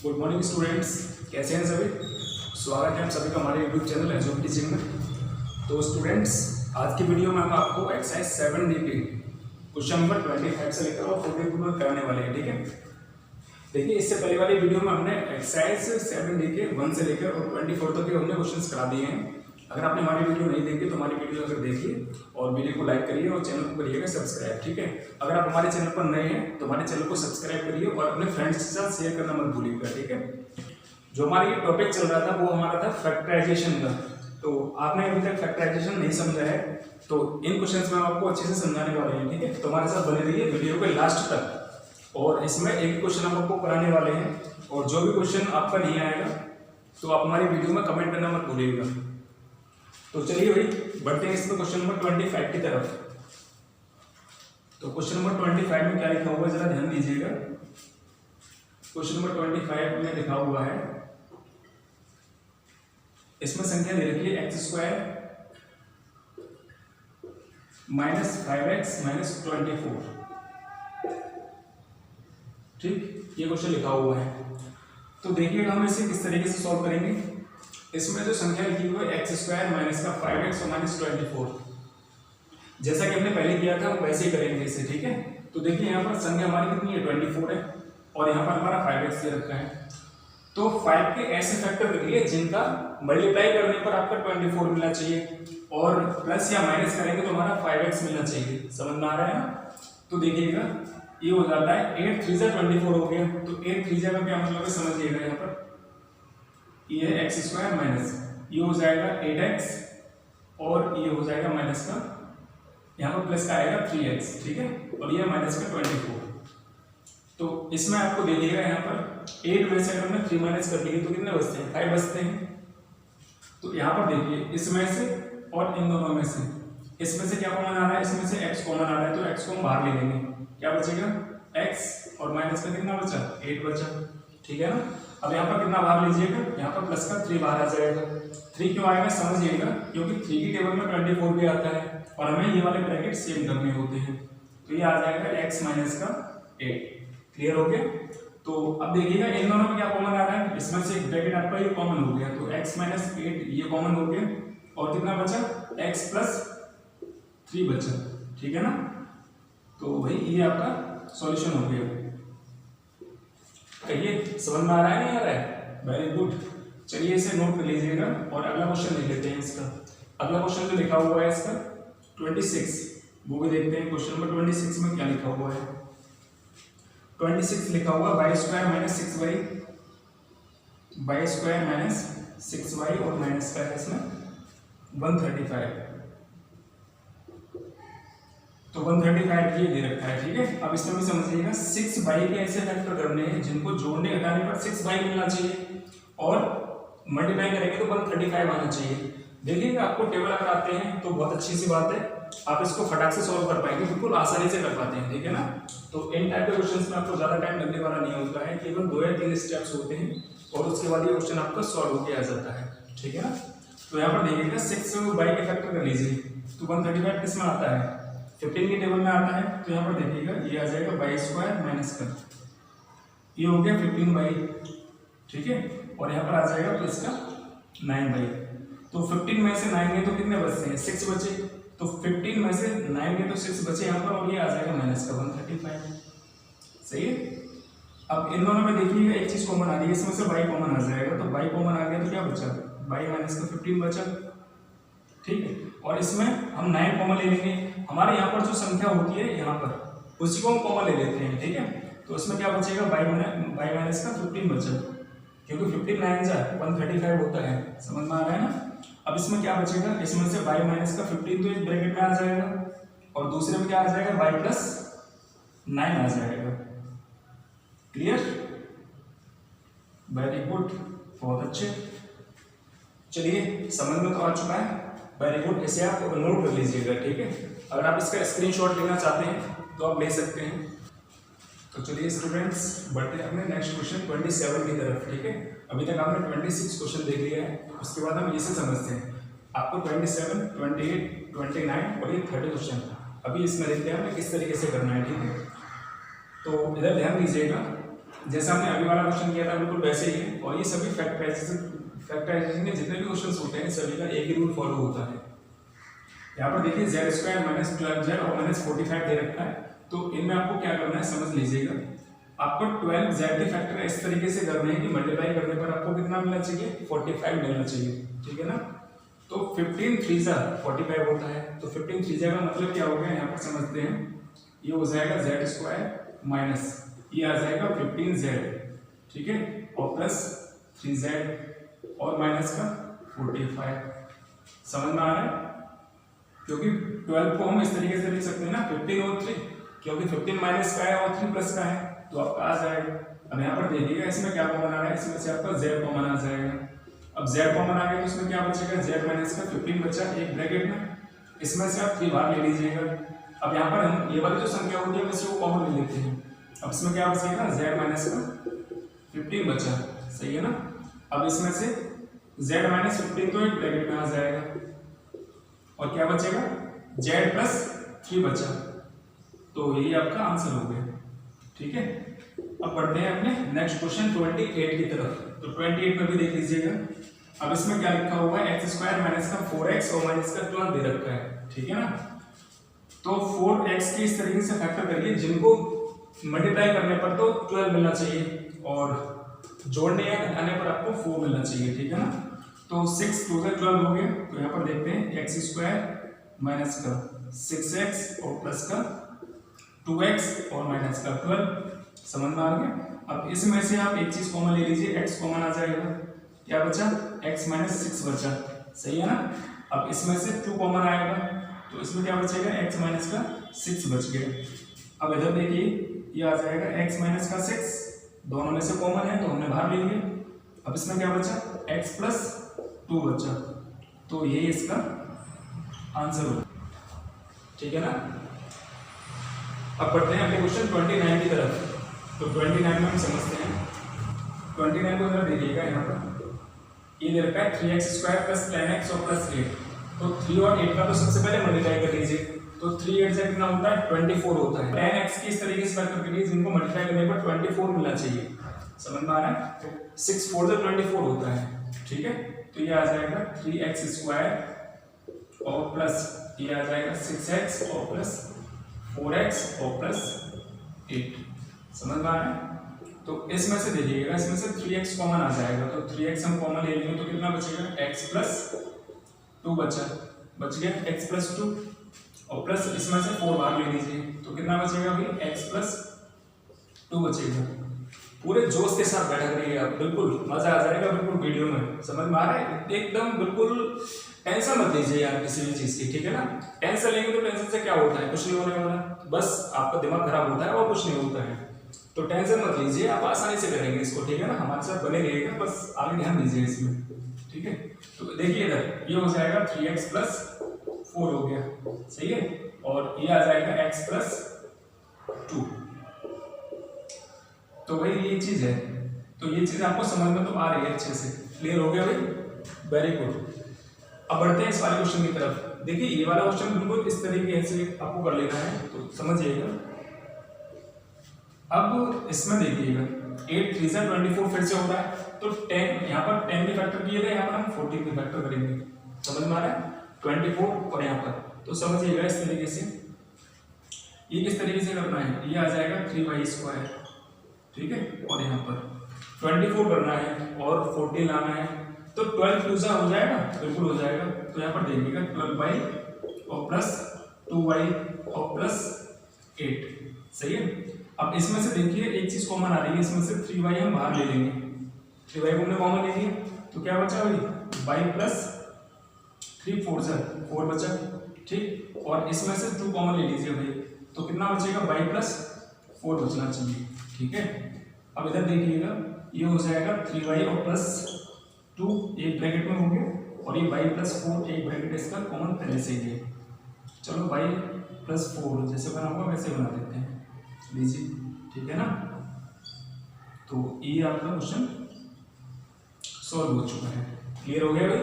Good morning students, कैसे हैं सभी। स्वागत है आप सभी का हमारे यूट्यूब चैनल एजोप टीचिंग में। तो स्टूडेंट्स, आज की वीडियो में हम आपको एक्सरसाइज 7D के क्वेश्चन नंबर 25 से लेकर और 42 में कराने वाले हैं। ठीक है, देखिए इससे पहले वाली वीडियो में हमने एक्सरसाइज 7D के 1 से लेकर और 24 तक के हमने क्वेश्चन करा दिए हैं। अगर आपने हमारी वीडियो नहीं देखी तो हमारी वीडियो अगर देखिए और वीडियो को लाइक करिए और चैनल को करिएगा सब्सक्राइब। ठीक है, अगर आप हमारे चैनल पर नए हैं तो हमारे चैनल को सब्सक्राइब करिए और अपने फ्रेंड्स के साथ शेयर करना मत भूलिएगा। ठीक है, जो हमारा ये टॉपिक चल रहा था वो हमारा था फैक्टराइजेशन का। तो आपने अभी तक फैक्टराइजेशन नहीं समझा है तो इन क्वेश्चंस में आपको अच्छे से समझाने वाले हैं। ठीक है, तो हमारे साथ बने रहिए वीडियो के लास्ट तक। और इसमें एक क्वेश्चन हम आपको कराने वाले हैं और जो भी क्वेश्चन आपका नहीं आएगा तो आप हमारी वीडियो में कमेंट करना मत भूलिएगा। तो चलिए भाई बढ़ते हैं इसमें क्वेश्चन नंबर 25 की तरफ। तो क्वेश्चन नंबर 25 में क्या लिखा हुआ है जरा ध्यान दीजिएगा। क्वेश्चन नंबर 25 में लिखा हुआ है, इसमें संख्या दे रखी है x² - 5x - 24। ठीक, ये क्वेश्चन लिखा हुआ है। तो देखिएगा हम इसे किस तरीके से सॉल्व करेंगे। इसमें जो संख्या लिखी हुई है x² - 5x - 24, जैसा कि हमने पहले किया था वैसे ही करेंगे इसे। ठीक है, तो देखिए यहाँ पर संख्या हमारी कितनी है 24 है और यहाँ पर हमारा 5x दे रखा है। तो 5 के ऐसे फैक्टर रखिए जिनका मल्टीप्लाई करने पर आपका 24 मिलना चाहिए और प्लस या माइनस करेंगे तो हमारा 5x मिलना चाहिए। समझ में आ रहा है ना। तो देखिएगा ये हो जाता है 8 3 जा 24 हो गया। तो 8 3 जा का क्या मतलब है समझिएगा। यहाँ पर ये x² माइनस ये हो जाएगा 8x और ये हो जाएगा माइनस का, यहाँ पर प्लस का आएगा 3x। ठीक है, और ये माइनस का 24। तो इसमें आपको देखिएगा यहाँ पर 8 में से अगर हमने 3 माइनस कर लिए तो कितने बचते हैं 5 बचते हैं। तो यहाँ पर देखिए इसमें से और इन दोनों में से, इसमें से क्या कॉमन आ रहा है, इसमें से x कॉमन आ रहा है तो x को हम बाहर ले लेंगे। क्या बचेगा x और माइनस का कितना बचा 8 बचा। ठीक है ना। अब यहाँ पर कितना बाहर लीजिएगा, यहाँ पर प्लस का 3 बाहर आ जाएगा। 3 क्यों आएगा समझिएगा, क्योंकि 3 की टेबल में 24 भी आता है और हमें ये वाले ब्रैकेट सेम करने होते हैं। तो ये आ जाएगा x माइनस का 8। क्लियर हो गया। तो अब देखिएगा इन दोनों में क्या कॉमन आ रहा है, इसमें से एक ब्रैकेट आपका ये कॉमन हो गया तो x माइनस 8 ये कॉमन हो गया और कितना बचा x प्लस 3 बचा। ठीक है ना। तो भाई ये आपका सॉल्यूशन हो गया। कहिए समझ में आ रहा है नहीं आ रहा है। Very good. चलिए इसे नोट कर लीजिएगा और अगला क्वेश्चन लिख लेते हैं इसका। अगला क्वेश्चन जो लिखा हुआ है इसका 26, वो भी देखते हैं। क्वेश्चन नंबर 26 में क्या लिखा हुआ है। 26 लिखा हुआ y² - 6y, y² - 6y और माइनस का है इसमें 135। तो 135 ये दे रखा है। ठीक है, अब इसमें भी समझिएगा 6y के ऐसे फैक्टर करने हैं जिनको जोड़ने घटाने पर 6y मिलना चाहिए और मल्टीप्लाई करेंगे तो 135 आना चाहिए। देखिएगा आपको टेबल अगर आते हैं तो बहुत अच्छी सी बात है, आप इसको फटाक से सॉल्व कर पाएंगे, बिल्कुल आसानी से कर पाते हैं। ठीक है ना। तो इन टाइप के क्वेश्चंस में आपको ज्यादा टाइम लगने वाला नहीं होता है, केवल 2 या 3 स्टेप्स होते हैं और उसके बाद ये क्वेश्चन आपका सॉल्व होकर आ जाता है। ठीक है ना। तो यहाँ पर देखिएगा 6y के फैक्टर कर लीजिए तो 135 किस में आता है 15 की टेबल में आता है। तो यहाँ पर देखिएगा ये आ जाएगा y² माइनस का, ये हो गया 15y। ठीक है, और यहाँ पर आ जाएगा प्लस का 9y। तो 15 में से 9 गए तो कितने बचते हैं 6 बचे। तो 15 में से 9 गए तो 6 बचे यहाँ पर और ये आ जाएगा माइनस का 135। सही है। अब इन दोनों में देखिएगा एक चीज कॉमन आ रही है, इसमें से y कॉमन आ जाएगा। तो y कॉमन आ गया तो क्या बचा y माइनस का 15 बचा। ठीक है, और इसमें हम 9 कॉमन ले लेंगे। हमारे यहाँ पर जो संख्या होती है यहाँ पर उसी को हम कॉमन ले लेते हैं। ठीक है, तो इसमें क्या बचेगा y माइनस का 15 बचा, क्योंकि 15 9 जा 135 होता है। समझ में आ रहा है ना। अब इसमें क्या बचेगा, इसमें से y माइनस का 15 तो इस ब्रैकेट में आ जाएगा और दूसरे में क्या आ जाएगा y प्लस 9 आ जाएगा। क्लियर, वेरी गुड, बहुत अच्छे। चलिए समझ में तो आ चुका है। वेरी गुड, इसे आप नोट कर लीजिएगा। ठीक है, अगर आप इसका स्क्रीनशॉट लेना चाहते हैं तो आप ले सकते हैं। तो चलिए स्टूडेंट्स बढ़ते हैं अपने नेक्स्ट क्वेश्चन 27 की तरफ। ठीक है, अभी तक आपने 26 क्वेश्चन देख लिया है, उसके बाद हम इसे समझते हैं। आपको 27, 28, 29 और ये 30 क्वेश्चन अभी इसमें देखते हैं हमें किस तरीके से करना है। ठीक है, तो इधर ध्यान दीजिएगा जैसा हमने अभी वाला क्वेश्चन किया था बिल्कुल वैसे ही है। और ये सभी फैक्टराइजेशन के जितने भी क्वेश्चन होते हैं सभी का एक ही रूल फॉलो होता है। यहाँ पर देखिए जेड स्क्वायर माइनस 12z और माइनस 45 दे रखा है, तो इनमें आपको क्या करना है समझ लीजिएगा। आपको 12z के फैक्टर इस तरीके से करने हैं कि मल्टीप्लाई करने पर आपको कितना मिलना चाहिए, 45 मिलना चाहिए, ठीक है ना। तो 15 3 45 होता है, तो 15 3 का मतलब क्या हो गया यहाँ पर समझते हैं। ये हो जाएगा जेड स्क्वायर माइनस ये आ जाएगा 15z, ठीक है, और प्लस 3z और माइनस का 45। समझ में आ रहा है? क्योंकि 12 को हम इस तरीके से लिख सकते हैं ना 15 और 3, क्योंकि 15 माइनस का है और 3 प्लस का है, तो आपका आ जाएगा। अब यहाँ पर देखिएगा इसमें क्या कॉमन आ रहा है, इसमें से आपका z कॉमन आ जाएगा। अब z कॉमन आ गया तो इसमें क्या बचेगा, z माइनस का 15 बचा एक ब्रैकेट में, इसमें से आप 3 बाहर ले लीजिएगा। अब यहाँ पर हम ये वाली जो संख्या होती है वैसे वो कॉमन ले लेते हैं। अब इसमें क्या बचेगा, z माइनस का 15 बचा, सही है ना। अब इसमें से z माइनस 15 तो एक ब्रैकेट में आ जाएगा और क्या बचेगा, z प्लस 3 बचा, तो यही आपका आंसर हो गया, ठीक है। अब बढ़ते हैं अपने नेक्स्ट क्वेश्चन 28 की तरफ। तो 28 में भी देख लीजिएगा। अब इसमें क्या लिखा हुआ है, एक्स स्क्वायर माइनस का 4x और माइनस का 12 दे रखा है, ठीक है ना। तो 4x की इस तरीके से फैक्टर करिए जिनको मल्टीप्लाई करने पर तो 12 मिलना चाहिए और जोड़ने या घटाने पर आपको 4 मिलना चाहिए, ठीक है ना। तो 6 2 से 12 हो गए, तो यहाँ पर देखते हैं एक्स स्क्वायर माइनस का 6x और प्लस का 2x और माइनस का 12। समझ में आ गया। अब इसमें से आप एक चीज कॉमन ले लीजिए, x कॉमन आ जाएगा, क्या बचा, x माइनस 6 बचा, सही है ना। अब इसमें से 2 कॉमन आएगा तो इसमें क्या बचेगा, x माइनस का 6 बच गया। अब इधर देखिए ये आ जाएगा x माइनस का 6, दोनों में से कॉमन है तो हमने बाहर ले लिया। अब इसमें क्या बचा, x प्लस 2 बचा, तो ये इसका आंसर होगा, ठीक है ना। अब बढ़ते हैं अपने क्वेश्चन 29 की तरफ। तो 29 में हम समझते हैं, 29 को जरा देखिएगा। यहाँ पर ये दे रखा है 3x स्क्वायर प्लस 10x और प्लस 8। तो 3 और 8 का तो सबसे पहले मल्टीप्लाई कर लीजिए, तो 3 8 से कितना होता है, 24 होता है। 10x की इस तरीके से फैक्टर करिए जिनको मल्टीप्लाई करने पर 24 मिलना चाहिए। समझ में आ रहा है। तो 6 4 से 24 होता है, ठीक है। तो ये आ जाएगा 3x स्क्वायर और प्लस ये आ जाएगा 6x और प्लस 4x और प्लस 8। समझ में आ रहा है। तो इसमें से देखिएगा, इसमें से 3x कॉमन आ जाएगा, तो 3x हम कॉमन ले लेंगे तो कितना बचेगा, x प्लस 2 बच गया x प्लस 2 और प्लस इसमें से 4 बाहर ले लीजिए तो कितना बचेगा भाई, x प्लस 2 बचेगा। पूरे जोश के साथ बैठा करिए आप, बिल्कुल मजा आ जाएगा बिल्कुल वीडियो में। समझ में आ रहा है, एकदम बिल्कुल टेंशन मत लीजिए यार किसी भी चीज की, ठीक है ना। टेंशन लेंगे तो टेंशन से क्या होता है, कुछ नहीं होने वाला, बस आपका दिमाग खराब होता है और कुछ नहीं होता है। तो टेंशन मत लीजिए, आप आसानी से करेंगे इसको, ठीक है ना। हमारे साथ बने रहिएगा, बस आगे ध्यान दीजिए इसमें, ठीक है। तो देखिए इधर ये हो जाएगा 3x प्लस 4 हो गया, सही है, और ये आ जाएगा x प्लस 2। तो भाई ये चीज है, तो ये चीज आपको समझ में तो आ रही है अच्छे से, क्लियर हो गया भाई, वेरी गुड। अब बढ़ते हैं इस वाले क्वेश्चन की तरफ। देखिए ये वाला क्वेश्चन बिल्कुल इस तरीके से आपको कर लेना है, तो समझिएगा। अब इसमें देखिएगा 8 3 से 24 फिर से होता है, तो 10 यहाँ पर 10 भी फैक्टर किए थे, यहाँ पर हम 14 भी फैक्टर करेंगे। समझ में आ रहा है, 24 और यहाँ पर, तो समझिएगा इस तरीके से। ये किस तरीके से करना है, ये आ जाएगा 3y स्क्वायर, ठीक है, और यहाँ पर 24 करना है और 14 लाना है, तो 12 क्यूजा हो जाएगा, बिल्कुल हो जाएगा। तो यहाँ पर देखिएगा 12y और प्लस 2y और प्लस 8, सही है। अब इसमें से देखिए एक चीज कॉमन आ रही है, इसमें से 3y हम बाहर ले लेंगे, 3y को हमने कॉमन ले लिया, तो क्या बचा भाई, y प्लस 3 4 से 4 बचा, ठीक, और इसमें से 2 कॉमन ले लीजिए भाई, तो कितना बचेगा, y प्लस 4 बचना चाहिए, ठीक है। अब इधर देखिएगा ये हो जाएगा 3y और प्लस 2 एक ब्रैकेट में होंगे, और ये y प्लस 4 एक ब्रैकेट इसका कॉमन पहले से ही है। चलो y प्लस 4 जैसे बना होगा वैसे बना देते हैं, लीजिए, ठीक है ना। तो ये आपका क्वेश्चन सॉल्व हो चुका है, क्लियर हो गया भाई।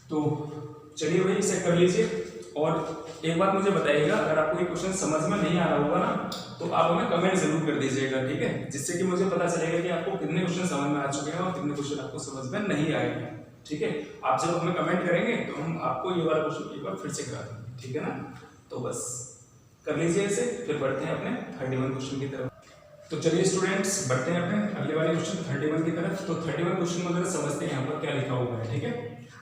तो चलिए भाई इसे कर लीजिए और एक बात मुझे बताइएगा, अगर आपको ये क्वेश्चन समझ में नहीं आ रहा होगा ना तो आप हमें कमेंट जरूर कर दीजिएगा, ठीक है, जिससे कि मुझे पता चलेगा कि आपको कितने क्वेश्चन समझ में आ चुके हैं और कितने क्वेश्चन आपको समझ में नहीं आएंगे, ठीक है। आप जब हमें कमेंट करेंगे तो हम आपको ये वाला क्वेश्चन एक बार फिर से करा देंगे, ठीक है ना। तो बस कर लीजिए इसे, फिर बढ़ते हैं अपने 31 क्वेश्चन की तरफ। तो चलिए स्टूडेंट्स बढ़ते हैं अपने अगले वाले क्वेश्चन 31 की तरफ। तो 31 क्वेश्चन में जरा समझते हैं यहाँ पर क्या लिखा हुआ है, ठीक है।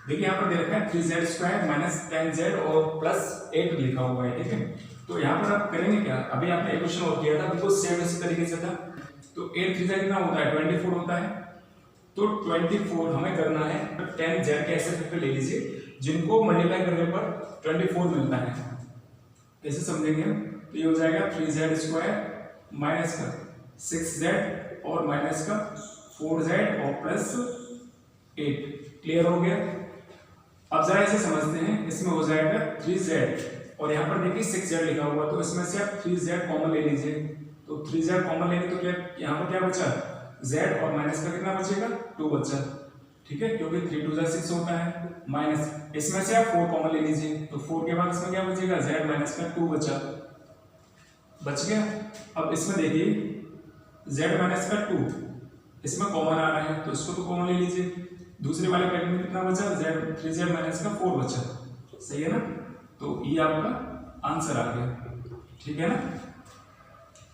देखिए यहाँ पर दे रखा है 3z² माइनस 10z और प्लस 8 लिखा हुआ है, ठीक है। तो यहाँ पर आप करेंगे क्या, अभी आपने एक क्वेश्चन और किया था बिल्कुल सेम इसी तरीके से था। तो 8 3 कितना होता है 24 होता है। तो 24 हमें करना है 10z के ऐसे फैक्टर ले लीजिए जिनको मल्टीप्लाई करने पर 24 मिलता है। कैसे समझेंगे हम, तो ये हो जाएगा 3z² माइनस का 6z और माइनस का 4z और प्लस 8। क्लियर हो गया। अब जरा इसे समझते हैं, इसमें हो जाएगा 3z और यहाँ पर देखिए 6z लिखा हुआ, तो इसमें से आप 3z कॉमन ले लीजिए। तो 3z कॉमन लेंगे तो क्या यहाँ पर क्या बचा, z और माइनस का कितना बचेगा 2 बचा, ठीक है, क्योंकि 3 2 6 होता है। माइनस इसमें से आप 4 कॉमन ले लीजिए, तो 4 के बाद इसमें क्या बचेगा z माइनस का 2 बच गया। अब इसमें देखिए z माइनस का 2 इसमें कॉमन आ रहा है तो इसको तो कॉमन ले लीजिए। दूसरे वाले ब्रैकेट में कितना बचा, z 3z माइनस का 4 बचा, सही है ना। तो ये आपका आंसर आ गया, ठीक है ना।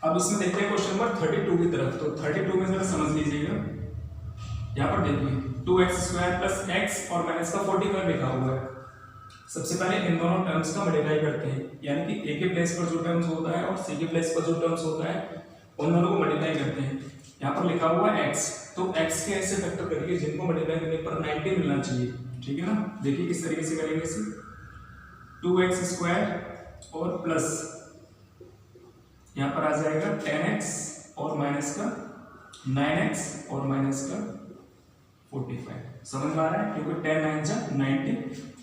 अब इसमें देखते हैं क्वेश्चन नंबर 32 की तरफ। तो 32 में जरा समझ लीजिएगा, यहाँ पर देखिए 2x² प्लस x और माइनस का 45 लिखा हुआ है। सबसे पहले इन दोनों टर्म्स का मल्टीप्लाई करते हैं, यानी कि a के प्लेस पर जो टर्म्स होता है और c के प्लेस पर जो टर्म्स होता है उन दोनों को मल्टीप्लाई करते हैं। यहाँ पर लिखा हुआ है x, तो x के ऐसे फैक्टर करिए जिनको मल्टीप्लाई करने पर 90 मिलना चाहिए, ठीक है ना। देखिए किस तरीके से करेंगे इसे, 2x² और प्लस यहाँ पर आ जाएगा 10x और माइनस का 9x और माइनस का 45। समझ में आ रहा है, क्योंकि 10 9 जा 90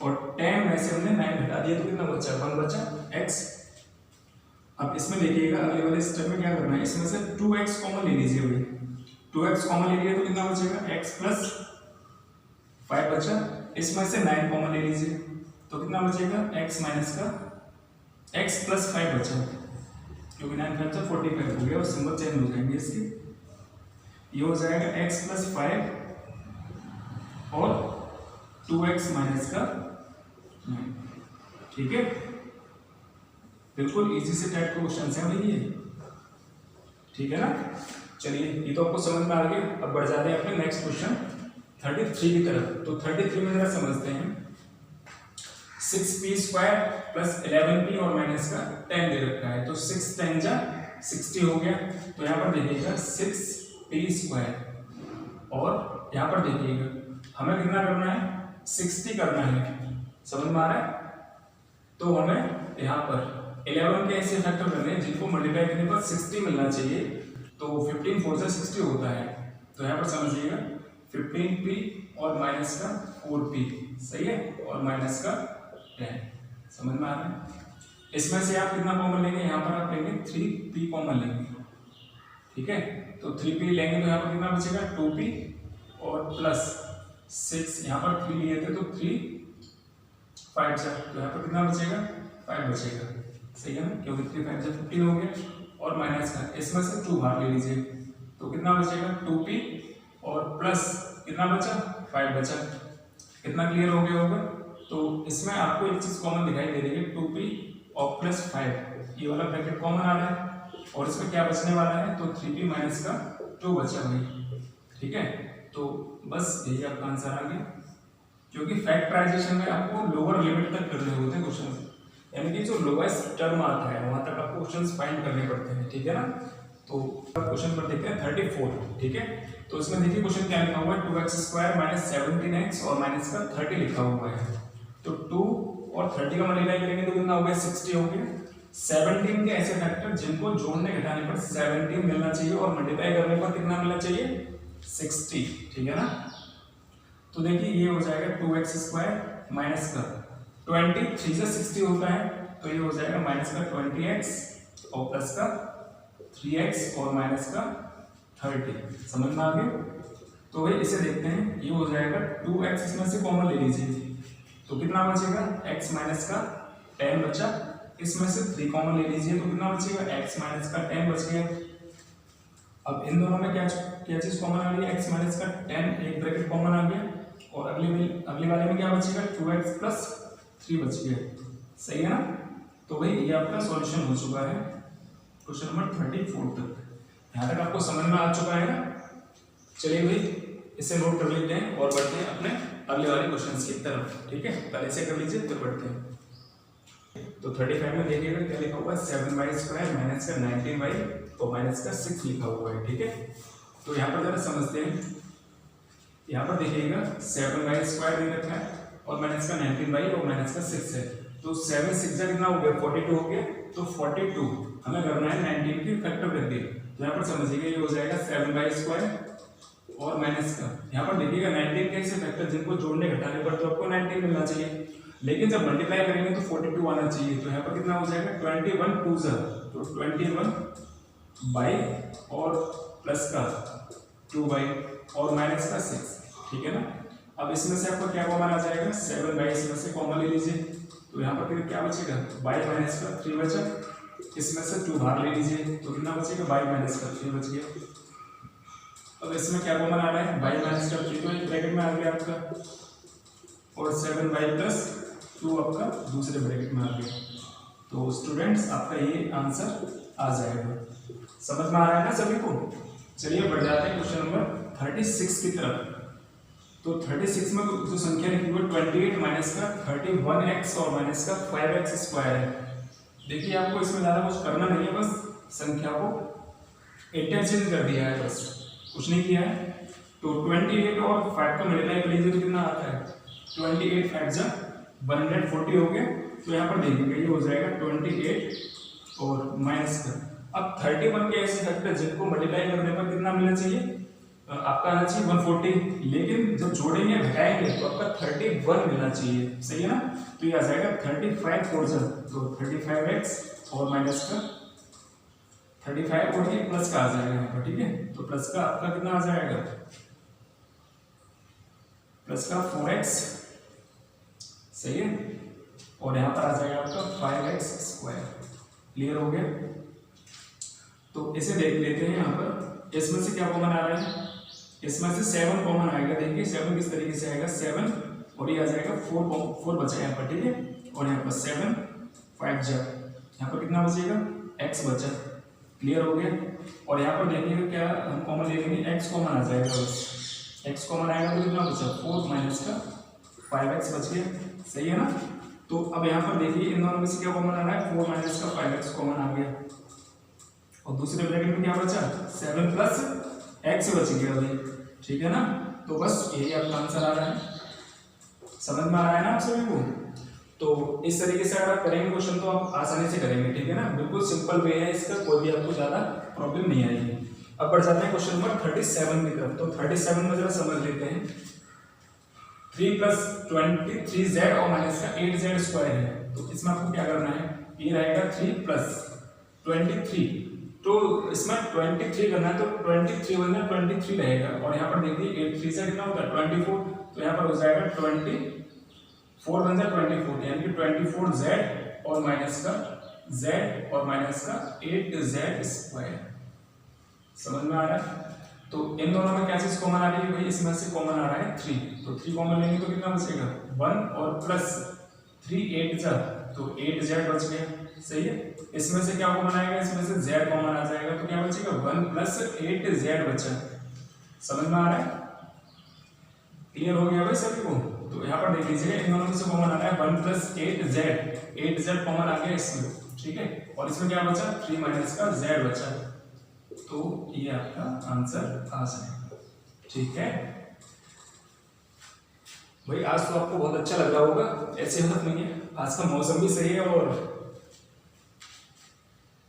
और 10 में से हमने 9 घटा दिया तो कितना बचा 1 बचा x। अब इसमें देखिएगा अगले वाले स्टेप में क्या करना है, इसमें से 2x कॉमन ले लीजिए भाई। 2x कॉमन ले लिया तो कितना बचेगा x प्लस 5 बचा। इसमें से 9 कॉमन ले लीजिए तो कितना बचेगा x माइनस का x प्लस 5 बचा, क्योंकि 9 5 से 45 हो गया और सिंबल चेंज हो जाएंगे इसके। ये हो जाएगा x प्लस 5 और 2x माइनस का 9, ठीक है। बिल्कुल इजी से टाइप के क्वेश्चन है भाई ये, ठीक है ना। चलिए ये तो आपको समझ में आ गया। अब बढ़ जाते हैं अपने नेक्स्ट क्वेश्चन 33 की तरफ। तो 33 में जरा समझते हैं, 6p² प्लस 11p और माइनस का 10 दे रखा है। तो 6 10 जा 60 हो गया। तो यहाँ पर देखिएगा 6p² और यहाँ पर देखिएगा हमें कितना करना है 60 करना है, समझ में आ रहा है। तो हमें यहाँ पर 11 के ऐसे फैक्टर करने हैं जिनको मल्टीप्लाई करने पर 60 मिलना चाहिए। तो 15 4 से 60 होता है। तो यहाँ पर समझिएगा 15p और माइनस का 4p, सही है, और माइनस का 10, समझ में आ रहा है। इसमें से आप कितना कॉमन लेंगे, यहाँ पर आप लेंगे 3p कॉमन लेंगे, ठीक है। तो 3p लेंगे तो यहाँ पर कितना बचेगा 2p और प्लस 6, यहाँ पर 3 लिए थे तो 3 5 जा, तो यहाँ पर कितना बचेगा 5 बचेगा, सही है ना, क्योंकि 3 5 से 15 हो गया। और माइनस का इसमें से 2 बाहर ले लीजिए तो कितना बचेगा 2p और प्लस कितना बचा 5 बचा। कितना क्लियर हो गया होगा। तो इसमें आपको एक चीज कॉमन दिखाई दे रही है 2p और प्लस 5, ये वाला ब्रैकेट कॉमन आ रहा है और इसमें क्या बचने वाला है तो 3p माइनस का 2 बचा भाई, ठीक है। तो बस यही आपका आंसर आ गया, क्योंकि फैक्टराइजेशन में आपको लोअर लिमिट तक करने होते हैं क्वेश्चन, यानी कि जो लोएस्ट टर्म आता है वहां तक आपको क्वेश्चंस फाइंड करने पड़ते हैं, ठीक है ना। तो क्वेश्चन पर देखते हैं 34, ठीक है। तो इसमें देखिए क्वेश्चन क्या लिखा हुआ है 2x² माइनस 17x और माइनस का 30 लिखा हुआ है। तो 2 और 30 का मल्टीप्लाई करेंगे तो कितना हो गया 60 हो गया। 17 के ऐसे फैक्टर जिनको जोड़ने घटाने पर 17 मिलना चाहिए और मल्टीप्लाई करने पर कितना मिलना चाहिए 60, ठीक है ना। तो देखिए ये हो जाएगा 2x² माइनस का 20, 3 से 60 होता है तो ये हो जाएगा माइनस का 20x और प्लस का 3x और माइनस का 30, समझ में आ गया। तो भाई इसे देखते हैं, ये हो जाएगा 2x इसमें से कॉमन ले लीजिए तो कितना बचेगा x माइनस का 10 बचा, इसमें से 3 कॉमन ले लीजिए तो कितना बचेगा, x माइनस का 10 बच गया। अब इन दोनों में क्या क्या चीज कॉमन आ गई, x माइनस का 10 एक ब्रैकेट कॉमन आ गया, और अगली वाले में क्या बचेगा, 2x प्लस 3 बच गया। सही है ना। तो भाई ये आपका सॉल्यूशन हो चुका है क्वेश्चन नंबर 34 तक। यहाँ तक आपको समझ में आ चुका है ना। चलिए भाई इसे नोट कर लेते हैं और बढ़ते हैं अपने अगले वाले क्वेश्चंस की तरफ। ठीक है, पहले इसे कर लीजिए फिर बढ़ते हैं। तो 35 में देखिएगा क्या लिखा हुआ है, 7y² माइनस का 19y और माइनस का 6 लिखा हुआ है। ठीक है, तो यहाँ पर जरा समझते हैं। यहाँ पर देखिएगा 7y² दे रखा है और माइनस का 19y और माइनस का 6 है। तो 7 6 जा कितना हो गया, 42 हो गया। तो 42 हमें करना है 19 की फैक्टर करके। तो यहाँ पर समझिएगा ये हो जाएगा 7y² और माइनस का, यहाँ पर देखिएगा 19 कैसे फैक्टर, जिनको जोड़ने घटाने पर तो आपको 19 मिलना चाहिए, लेकिन जब मल्टीप्लाई करेंगे तो 42 आना चाहिए। तो यहाँ पर कितना हो जाएगा, 21 2 जा, तो 21 बाई और प्लस का 2 बाई और माइनस का 6। ठीक है ना। अब इसमें से आपको क्या कॉमन आ जाएगा, 7 बाई इसमें से कॉमन ले लीजिए। तो यहाँ पर फिर क्या बचेगा, बाई माइनस का 3 बचा, इसमें से 2 बाहर ले लीजिए तो कितना बचेगा, बाई माइनस का 3 बच गया। अब इसमें क्या कॉमन आ रहा है, बाई माइनस का 3 तो एक ब्रैकेट में आ गया आपका, और 7 बाई प्लस 2 आपका दूसरे ब्रैकेट में आ गया। तो स्टूडेंट्स आपका ये आंसर आ जाएगा। समझ में आ रहा है ना सभी को। चलिए बढ़ जाते हैं क्वेश्चन नंबर 36 की तरफ। तो 36 में जो संख्या लिखी हुई 28 माइनस का 31x और माइनस का 5x स्क्वायर है। देखिए आपको इसमें ज़्यादा कुछ करना नहीं है, बस संख्या को इंटरचेंज कर दिया है, बस कुछ नहीं किया है। तो 28 और 5 का मल्टीप्लाई कर लीजिए तो कितना आता है, 28 5 जा 140 हो गया। तो यहाँ पर देखिएगा ये हो जाएगा 28 और माइनस का। अब 31 के ऐसे फैक्टर जिनको मल्टीप्लाई करने पर कितना मिलना चाहिए, आपका आना चाहिए 140, लेकिन जब जोड़ेंगे घटाएंगे तो आपका 31 मिलना चाहिए। सही है ना। तो ये आ जाएगा 35 4 जा, तो 35x और माइनस का 35 और ये प्लस का आ जाएगा यहाँ पर। ठीक है, तो प्लस का आपका कितना आ जाएगा, प्लस का 4x। सही है, और यहाँ पर आ जाएगा आपका 5x स्क्वायर। क्लियर हो गया। तो इसे देख लेते हैं। यहाँ पर इसमें से क्या कॉमन आ रहा है, इसमें से 7 कॉमन आएगा। देखिए 7 किस तरीके से आएगा, 7 और ये आ जाएगा 4 बचा यहाँ पर। ठीक है, और यहाँ पर 7 5 जा, यहाँ पर कितना बचेगा, x बचा। क्लियर हो गया। और यहाँ पर देखिएगा क्या हम कॉमन ले लेंगे, x कॉमन आ जाएगा, बस x कॉमन आएगा तो कितना बचा, 4 माइनस का 5x बच गया। सही है ना। तो अब यहाँ पर देखिए इन दोनों में से क्या कॉमन आ रहा है, 4 माइनस का 5x कॉमन आ गया, और दूसरे ब्रैकेट में क्या बचा, 7 प्लस x बच गया अभी। ठीक है ना। तो बस यही आपका आंसर आ रहा है। समझ में आ रहा है ना आप सभी को। तो इस तरीके से अगर आप करेंगे क्वेश्चन तो आप आसानी से करेंगे। ठीक है ना, बिल्कुल सिंपल वे है इसका, कोई भी आपको ज्यादा प्रॉब्लम नहीं आएगी। अब बढ़ जाते हैं क्वेश्चन नंबर 37 की तरफ। तो 37 में जरा समझ लेते हैं। 3 + 23z और माइनस का 8z स्क्वायर है। तो इसमें आपको क्या करना है, ये रहेगा 3 + 23, तो इसमें 23 करना है, तो 23 बन जाए 23 रहेगा। और यहाँ पर देखिए 8 3 से कितना होता है 24, तो यहाँ पर हो जाएगा 24 बन जाए 24, यानी कि 24z और माइनस का z और माइनस का 8z स्क्वायर। समझ में आ रहा है। तो इन दोनों में क्या चीज कॉमन आ रही है भाई, इसमें से कॉमन आ रहा है 3, तो 3 कॉमन लेंगे तो कितना बचेगा, 1 और प्लस 3 8 जा, तो 8z बच गया। सही है। इसमें से क्या कॉमन आएगा, इसमें से z कॉमन आ जाएगा, तो क्या बचेगा 1 + 8z बचा। समझ में आ रहा है। क्लियर हो गया भाई सभी को। तो यहाँ पर देख लीजिए इन दोनों में से कॉमन आ रहा है 1 + 8z कॉमन आ गया इसमें। ठीक है, और इसमें क्या बचा, 3 माइनस का z बचा। तो ये आपका आंसर आ जाएगा। ठीक है भाई, आज तो आपको बहुत अच्छा लग रहा होगा, ऐसे बात नहीं है। आज का मौसम भी सही है और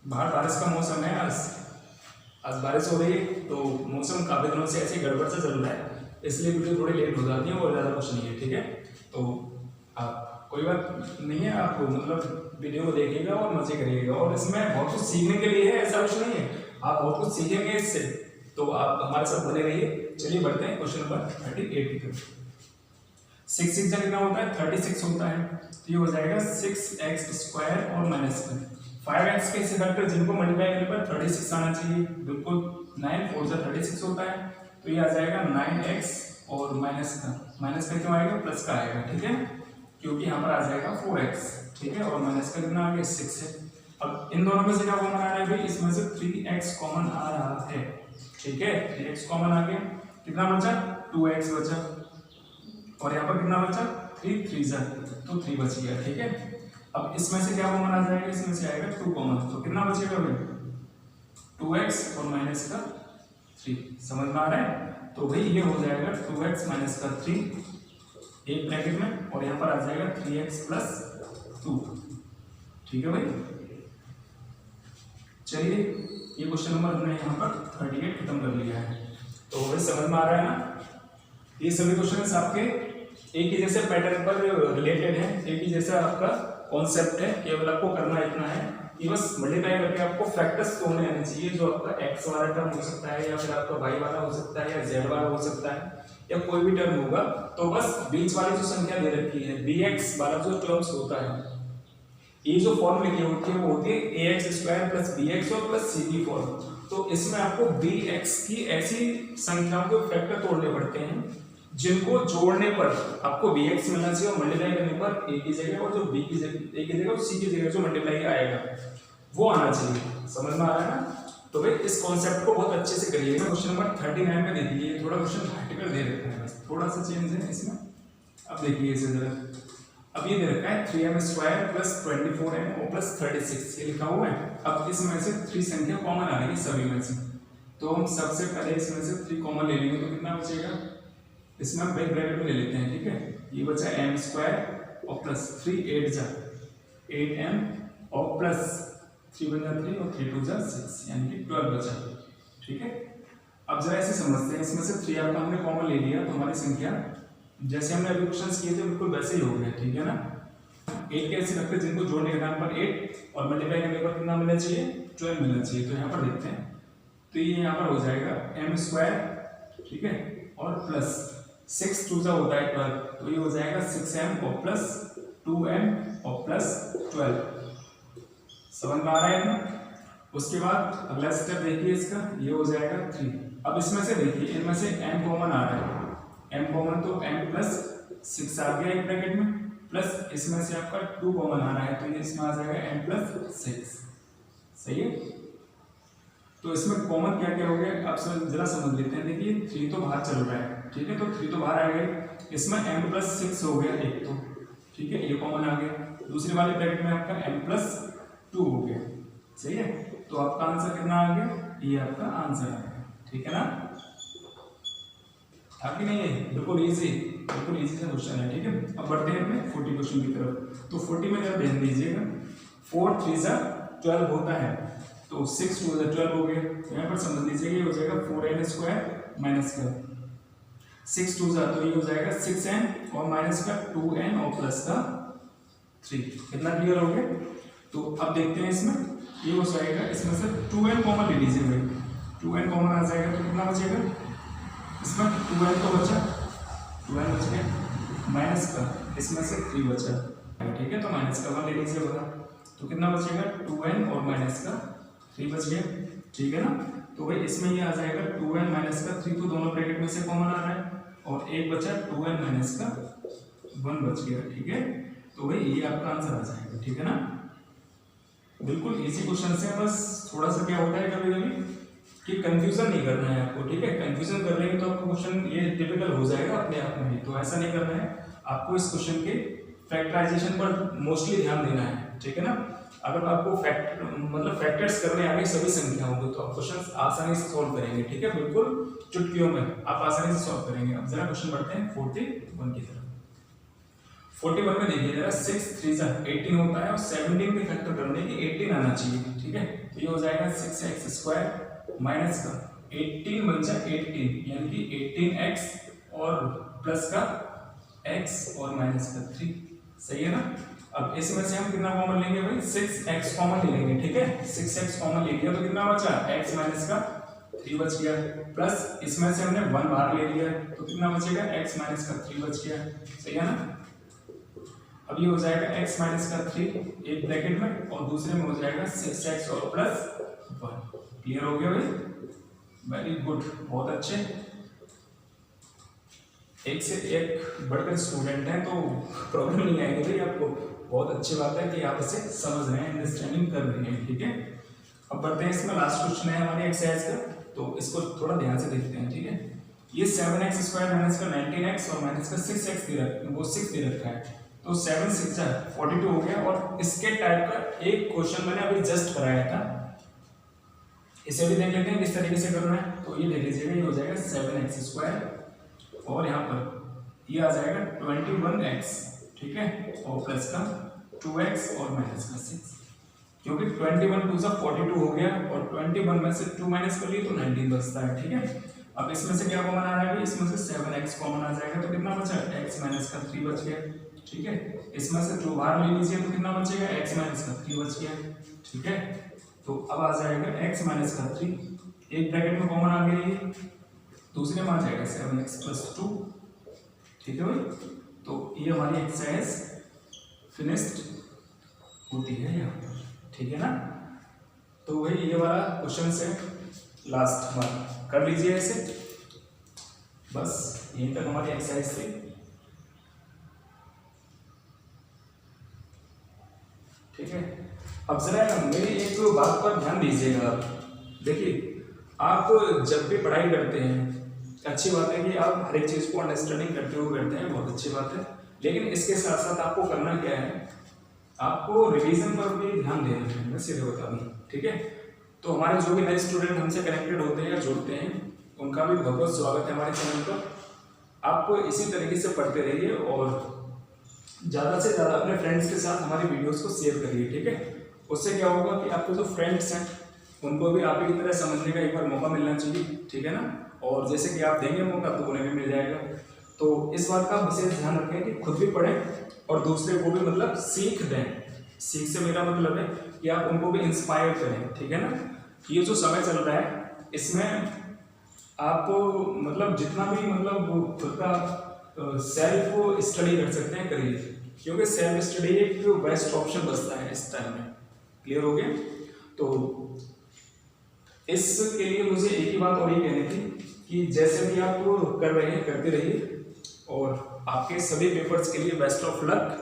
बाहर बारिश का मौसम है। आज बारिश हो रही है, तो मौसम काफी दिनों से ऐसे गड़बड़ से चल रहा है, इसलिए वीडियो थोड़ी लेट हो जाती है और ज़्यादा कुछ नहीं है। ठीक है, तो आप कोई बात नहीं है, आप मतलब वीडियो को देखिएगा और मजे करिएगा, और इसमें बहुत कुछ सीखने के लिए है, ऐसा कुछ नहीं है, आप बहुत कुछ सीखेंगे इससे। तो आप हमारे साथ बने रहिए। चलिए बढ़ते हैं क्वेश्चन नंबर 38 की तरफ। 6 6 कितना होता है 36 होता है, तो ये हो जाएगा 6x² और माइनस का 5x के ऐसे फैक्टर जिनको मल्टीप्लाई करने पर 36 आना चाहिए, बिल्कुल 9 4 जा 36 होता है, तो ये आ जाएगा 9x और माइनस का क्यों आएगा प्लस का आएगा, ठीक है, क्योंकि यहाँ पर आ जाएगा 4x, ठीक है, और माइनस का कितना आ गया 6 है। अब इन दोनों में से क्या कॉमन आ रहा है भाई, इसमें से 3x कॉमन आ रहा है, ठीक है, 3x कॉमन आ गया, कितना बचा 2x बचा, और यहाँ पर कितना बचा 3 3 जा तो 3 बच गया, ठीक है। अब इसमें से क्या कॉमन आ जाएगा, इसमें से आएगा 2 कॉमन, तो कितना बचेगा भाई 2x और माइनस का 3, समझ में आ रहा है। तो भाई ये हो जाएगा 2x माइनस का 3 एक ब्रैकेट में, और यहाँ पर आ जाएगा 3x प्लस 2, ठीक है भाई। चलिए ये क्वेश्चन नंबर हमने यहाँ पर 38 खत्म कर लिया है, तो भाई समझ में आ रहा है ना, ये सभी क्वेश्चन आपके एक ही जैसे पैटर्न पर रिलेटेड है, एक ही जैसा आपका कॉन्सेप्ट है, केवल आपको करना इतना है कि बस मल्टीप्लाई करके आपको फैक्टर्स तोड़ने आने चाहिए, जो आपका x वाला टर्म हो सकता है, या फिर आपका y वाला हो सकता है, या z वाला हो सकता है, या कोई भी टर्म होगा, तो बस बीच वाली जो संख्या दे रखी है bx वाला जो टर्म्स होता है, ये जो फॉर्म लिखी होती है वो होती है ax² प्लस bx और प्लस c की फॉर्म, तो इसमें आपको bx की ऐसी संख्याओं के फैक्टर तोड़ने पड़ते हैं जिनको जोड़ने पर आपको bx मिलना चाहिए, और मल्टीप्लाई करने पर a की जगह और जो b की जगह a की जगह और c की जगह जो मल्टीप्लाई आएगा वो आना चाहिए, समझ में आ रहा है ना। तो भाई इस कॉन्सेप्ट को बहुत अच्छे से करिएगा। क्वेश्चन नंबर 39 में देखिए, थोड़ा क्वेश्चन हार्टिकल दे रखा है, बस थोड़ा सा चेंज है इसमें। अब देखिए इसे जरा, अब ये दे रखा है 3m² प्लस 24m और प्लस 36, ये लिखा हुआ है। अब इसमें से 3 संख्या कॉमन आ रही है सभी में से, तो हम सबसे पहले इसमें से 3 कॉमन ले लेंगे, तो कितना बचेगा, इसमें हम ब्रैकेट में ले लेते हैं, ठीक है, ये बचा m² और प्लस 3 8 जा 8m और प्लस 3 बन जा 3 और 3 2 जा 6, यानी कि 12 बचा, ठीक है। अब जरा ऐसे समझते हैं, इसमें से 3 आपका हमने कॉमन ले लिया, तो हमारी संख्या जैसे हमने अभी क्वेश्चंस किए थे बिल्कुल वैसे ही हो गया, ठीक है ना। 8 के ऐसे रखते जिनको जोड़ने के टाइम पर 8 और मल्टीप्लाई करने पर कितना मिलना चाहिए 12 मिलना चाहिए, तो यहाँ पर देखते हैं, तो ये यहाँ पर हो जाएगा m², ठीक है, और प्लस 6 2 जा होता है 12, तो ये हो जाएगा 6m और प्लस 2m और प्लस 12, समझ में आ रहा है ना। उसके बाद अगला स्टेप देखिए इसका, ये हो जाएगा 3। अब इसमें से देखिए, इनमें से m कॉमन आ रहा है, m कॉमन तो m प्लस 6 आ गया एक ब्रैकेट में, प्लस इसमें से आपका 2 कॉमन आ रहा है, तो ये इसमें आ जाएगा m प्लस 6, सही है। तो इसमें कॉमन क्या क्या हो गया, आप जरा समझ लेते हैं। देखिए 3 तो बाहर चल रहा है, ठीक है, तो 3 तो बाहर आ गए, इसमें m प्लस 6 हो गया एक, तो ठीक है, ये कॉमन आ गया। दूसरी वाले ब्रैकेट में आपका m प्लस 2 हो गया, सही है। तो आपका आंसर कितना आ गया, ये आपका आंसर आ गया, ठीक है ना। था कि नहीं, है बिल्कुल इजी से क्वेश्चन है, ठीक है। अब बढ़ते हैं अपने 40 क्वेश्चन की तरफ। तो 40 में जरा ध्यान दीजिएगा, 4 3 जा 12 होता है, तो 6 2 जा 12 हो गया, तो यहाँ पर समझ लीजिएगा ये हो जाएगा 4n² माइनस का 6 2 जा, तो ये हो जाएगा 6n और माइनस का 2n और प्लस का 3, कितना क्लियर हो गया। तो अब देखते हैं इसमें, ये हो जाएगा, इसमें से 2n कॉमन ले लीजिए भाई, 2n कॉमन आ जाएगा, तो कितना बचेगा, इसमें 2n तो बचा, 2n बच गया, माइनस का इसमें से 3 बचा, ठीक है, तो माइनस का 1 ले लीजिए बड़ा, तो कितना बचेगा 2n और माइनस का 3 बच गया, ठीक है ना। तो भाई इसमें ये आ जाएगा 2n माइनस का 3, तो दोनों ब्रैकेट में से कॉमन आ रहा है, और एक बचा 2n माइनस का 1 बच गया, ठीक है। तो भाई ये आपका आंसर आ जाएगा, ठीक है ना। बिल्कुल इजी क्वेश्चन है, बस थोड़ा सा क्या होता है कभी कभी कि कंफ्यूजन नहीं करना है आपको, ठीक है। कंफ्यूजन कर लेंगे तो आपका क्वेश्चन ये टिपिकल हो जाएगा अपने आप में ही, तो ऐसा नहीं करना है आपको। इस क्वेश्चन के फैक्टराइजेशन पर मोस्टली ध्यान देना है, ठीक है ना। अगर आपको फैक्टर्स करने आ गए सभी संख्याओं को, तो आप क्वेश्चन आसानी से सॉल्व करेंगे, ठीक है, बिल्कुल चुटकियों में आप आसानी से सॉल्व करेंगे। अब जरा क्वेश्चन बढ़ते हैं 41 की तरफ। 41 में देखिए जरा, 6 3 जा 18 होता है, और 17 के फैक्टर करने की 18 आना चाहिए, ठीक है। तो ये हो जाएगा 6x² माइनस का 18 बन जा 18, यानी कि 18x और प्लस का x और माइनस का 3, सही है ना। अब इसमें से हम कितना कॉमन लेंगे भाई, 6x कॉमन ले लेंगे, ठीक है। 6x कॉमन ले लिया तो कितना बचा, x माइनस का 3 बच गया, प्लस इसमें से हमने 1 बाहर ले लिया तो कितना बचेगा x माइनस का 3 बच गया, सही है ना। अब ये हो जाएगा x माइनस का 3 एक ब्रैकेट में और दूसरे में हो जाएगा 6x और प्लस 1। क्लियर हो गया भाई, वेरी गुड, बहुत अच्छे। एक से एक बढ़कर स्टूडेंट हैं तो प्रॉब्लम नहीं आएगी भाई आपको, बहुत अच्छी बात है कि आप इसे समझ रहे हैं, अंडरस्टैंडिंग कर रहे हैं, ठीक है। अब बढ़ते हैं इसमें, लास्ट क्वेश्चन है हमारे एक्सरसाइज का, तो इसको थोड़ा ध्यान से देखते हैं, ठीक है। ये 7x स्क्वायर माइनस का 19x और माइनस का 6x वो 6 दे रखा है, तो 7 6 42 हो गया। और इसके टाइप का एक क्वेश्चन मैंने अभी जस्ट कराया था, इसे भी देख लेते हैं किस तरीके से करना है। तो ये देख लीजिएगा, ये हो जाएगा 7x स्क्वायर और यहाँ पर ये आ जाएगा 21x, ठीक है, और प्लस का 2x और माइनस का 6, क्योंकि 21 2 42 हो गया और 21 में से 2 माइनस कर लिए तो 19 बचता है, ठीक है। अब इसमें से क्या कॉमन आ रहा है, इसमें से 7x कॉमन आ जाएगा तो कितना बचा, x माइनस का 3 बच गया, ठीक है। इसमें से 2 बाहर ले लीजिए तो कितना बचेगा, x माइनस का 3 बच गया, ठीक है। तो अब आ जाएगा x माइनस का 3, एक ब्रैकेट में कॉमन आ गया, दूसरे में आ जाएगा 7x प्लस 2, ठीक है भाई। तो ये हमारी एक्सरसाइज फिनिश्ड होती है यहाँ पर, ठीक है ना। तो वही ये वाला क्वेश्चन से लास्ट हमारा कर लीजिए ऐसे, बस यहीं तक हमारी एक्सरसाइज थी, ठीक है। अब जरा मेरी एक बात पर ध्यान दीजिएगा, देखिए आप जब भी पढ़ाई करते हैं, अच्छी बात है कि आप हर एक चीज़ को अंडरस्टैंडिंग करते हुए करते हैं, बहुत अच्छी बात है, लेकिन इसके साथ साथ आपको करना क्या है, आपको रिवीजन पर भी ध्यान देना है, मैं सीधे बता दूं, ठीक है। तो हमारे जो भी नए स्टूडेंट हमसे कनेक्टेड होते हैं या जुड़ते हैं, उनका भी बहुत बहुत स्वागत है हमारे चैनल पर। आप इसी तरीके से पढ़ते रहिए और ज़्यादा से ज़्यादा अपने फ्रेंड्स के साथ हमारी वीडियोस को शेयर करिए, ठीक है। उससे क्या होगा कि आपके जो फ्रेंड्स हैं उनको भी आप ही की तरह समझने का एक बार मौका मिलना चाहिए, ठीक है ना। और जैसे कि आप देंगे मौका तो उन्हें भी मिल जाएगा। तो इस बात का विशेष ध्यान रखें कि खुद भी पढ़ें और दूसरे को भी मतलब सीख दें। सीख से मेरा मतलब है कि आप उनको भी इंस्पायर करें, ठीक है ना। ये जो समय चल रहा है इसमें आप मतलब जितना भी मतलब खुद का सेल्फ स्टडी कर सकते हैं करिए, क्योंकि सेल्फ स्टडी एक बेस्ट ऑप्शन बचता है इस टाइम में। क्लियर हो गया। तो इसके लिए मुझे एक ही बात और ही कहनी थी कि जैसे भी आप कर रहे हैं करते रहिए और आपके सभी पेपर्स के लिए बेस्ट ऑफ लक।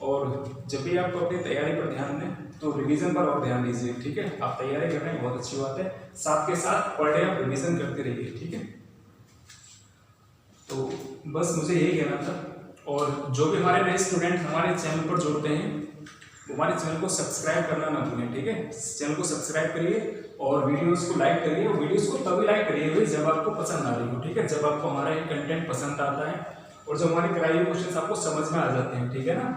और जब भी आप अपनी तैयारी पर ध्यान दें तो रिवीजन पर और ध्यान दीजिए, ठीक है। आप तैयारी कर रहे हैं बहुत अच्छी बात है, साथ के साथ पर डे आप रिवीजन करते रहिए, ठीक है। तो बस मुझे यही कहना था। और जो भी हमारे नए स्टूडेंट हमारे चैनल पर जुड़ते हैं वो हमारे चैनल को सब्सक्राइब करना ना भूलें, ठीक है। चैनल को सब्सक्राइब करिए और वीडियोस को लाइक करिए। और वीडियोस को तभी लाइक करिए जब आपको पसंद आ रही हो, ठीक है। जब आपको हमारा ये कंटेंट पसंद आता है और जब हमारे कराए हुए क्वेश्चंस आपको समझ में आ जाते हैं, ठीक है ना,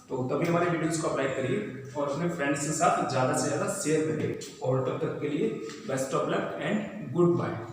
तो तभी हमारे वीडियोस को आप लाइक करिए और अपने फ्रेंड्स के साथ ज़्यादा से ज़्यादा शेयर करिए। और तब तक के लिए best of luck and good bye.